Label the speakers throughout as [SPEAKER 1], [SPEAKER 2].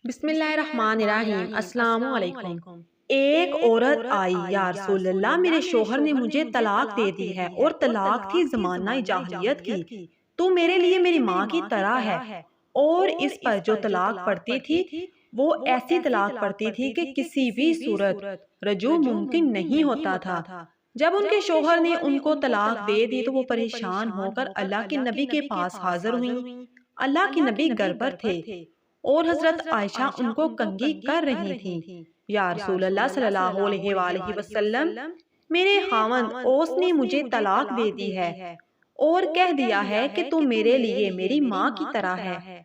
[SPEAKER 1] بسم اللہ الرحمن الرحیم۔ السلام علیکم۔ ایک عورت آئی، یا رسول اللہ میرے شوہر نے مجھے طلاق دے دی ہے اور طلاق تھی زمانہ جاہلیت کی، تو میرے لیے میری ماں کی طرح ہے۔ اور اس پر جو طلاق پڑتی تھی وہ ایسی طلاق پڑتی تھی کہ کسی بھی صورت رجوع ممکن نہیں ہوتا تھا۔ جب ان کے شوہر نے ان کو طلاق دے دی تو وہ پریشان ہو کر اللہ کے نبی کے پاس حاضر ہوئیں۔ اللہ کے نبی گھر پر تھے اور حضرت عائشہ ان کو کنگھی کر رہی تھی۔ یا رسول اللہ صلی اللہ علیہ وآلہ وسلم، میرے خاوند اوس نے مجھے طلاق دے دی ہے اور کہہ دیا ہے کہ تم میرے لیے میری ماں کی طرح ہے۔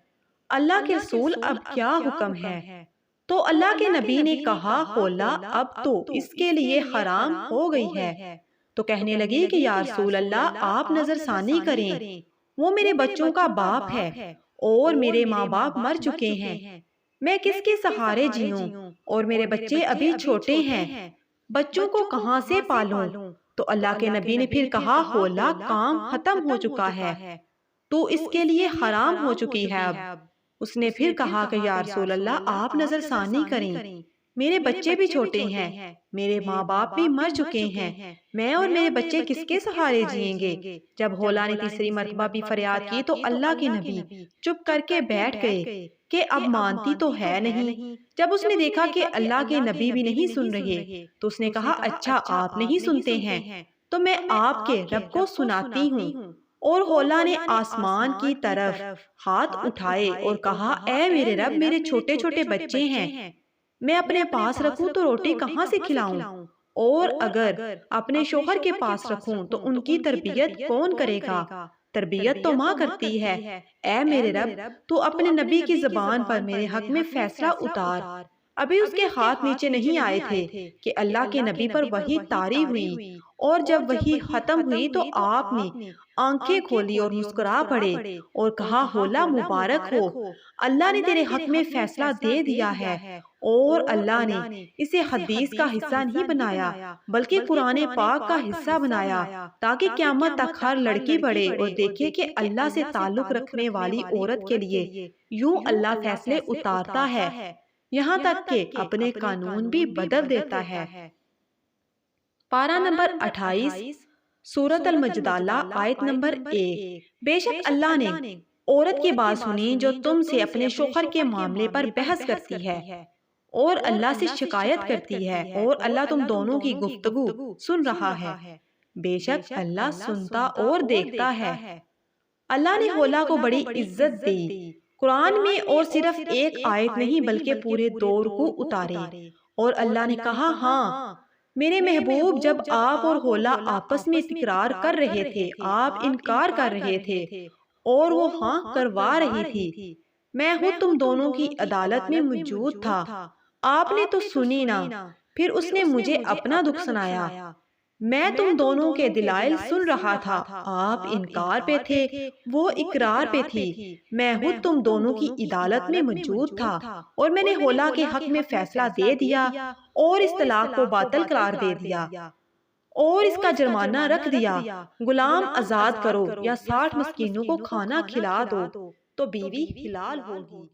[SPEAKER 1] اللہ کے رسول اب کیا حکم ہے؟ تو اللہ کے نبی نے کہا، خولا اب تو اس کے لیے حرام ہو گئی ہے۔ تو کہنے لگی کہ یا رسول اللہ آپ نظر ثانی کریں، وہ میرے بچوں کا باپ ہے اور میرے ماں باپ مر چکے ہیں، میں کس کے سہارے جیوں اور میرے بچے ابھی چھوٹے ہیں، بچوں کو کہاں سے پالوں؟ تو اللہ کے نبی نے پھر کہا، خولا کام ختم ہو چکا ہے، تو اس کے لیے حرام ہو چکی ہے اب۔ اس نے پھر کہا کہ یا رسول اللہ آپ نظر ثانی کریں، میرے بچے بھی چھوٹے ہیں، میرے ماں باپ بھی مر چکے ہیں، میں اور میرے بچے کس کے سہارے جئیں گے؟ جب خولا نے تیسری مرتبہ بھی فریاد کی تو اللہ کے نبی چپ کر کے بیٹھ گئے کہ اب مانتی تو ہے نہیں۔ جب اس نے دیکھا کہ اللہ کے نبی بھی نہیں سن رہے تو اس نے کہا، اچھا آپ نہیں سنتے ہیں تو میں آپ کے رب کو سناتی ہوں۔ اور خولا نے آسمان کی طرف ہاتھ اٹھائے اور کہا، اے میرے رب، میرے چھوٹے چھوٹے بچے ہیں، میں اپنے پاس رکھوں تو روٹی کہاں سے کھلاؤں؟ اور اگر اپنے شوہر کے پاس رکھوں تو ان کی تربیت کون کرے گا؟ تربیت تو ماں کرتی ہے۔ اے میرے رب، تو اپنے نبی کی زبان پر میرے حق میں فیصلہ اتار۔ ابھی اس کے ہاتھ نیچے نہیں آئے تھے کہ اللہ کے نبی پر وحی طاری ہوئی، اور جب وحی ختم ہوئی تو آپ نے آنکھیں کھولی اور مسکرا پڑے اور کہا، خولا مبارک ہو، اللہ نے تیرے حق میں فیصلہ دے دیا ہے، اور اللہ نے اسے حدیث کا حصہ نہیں بنایا بلکہ قرآن پاک کا حصہ بنایا، تاکہ قیامت تک ہر لڑکی پڑھے اور دیکھے کہ اللہ سے تعلق رکھنے والی عورت کے لیے یوں اللہ فیصلے اتارتا ہے، یہاں تک کہ اپنے قانون بھی بدل دیتا ہے۔ پارہ نمبر 28، سورۃ المجادلہ، آیت نمبر 1۔ بے شک اللہ نے عورت کی بات سنی جو تم سے اپنے شوہر کے معاملے پر بحث کرتی ہے اور اللہ سے شکایت کرتی ہے، اور اللہ تم دونوں کی گفتگو سن رہا ہے، بے شک اللہ سنتا اور دیکھتا ہے۔ اللہ نے خولا کو بڑی عزت دی، قرآن میں اور صرف ایک آیت نہیں بلکہ پورے دو رکوع اتارے، اور اللہ نے کہا، ہاں میرے محبوب، جب آپ اور خولا آپس میں تکرار کر رہے تھے، آپ انکار کر رہے تھے اور وہ ہاں کروا رہی تھی، میں ہوں تم دونوں کی عدالت میں موجود تھا، آپ نے تو سنی نہ، پھر اس نے مجھے اپنا دکھ سنایا، میں تم دونوں کے دلائل سن رہا تھا، آپ انکار پہ تھے، وہ اقرار پہ تھی، میں ہوں تم دونوں کی عدالت میں موجود تھا، اور میں نے خولا کے حق میں فیصلہ دے دیا اور اس طلاق کو باطل قرار دے دیا اور اس کا جرمانہ رکھ دیا، غلام آزاد کرو یا 60 مسکینوں کو کھانا کھلا دو تو بیوی حلال ہوگی۔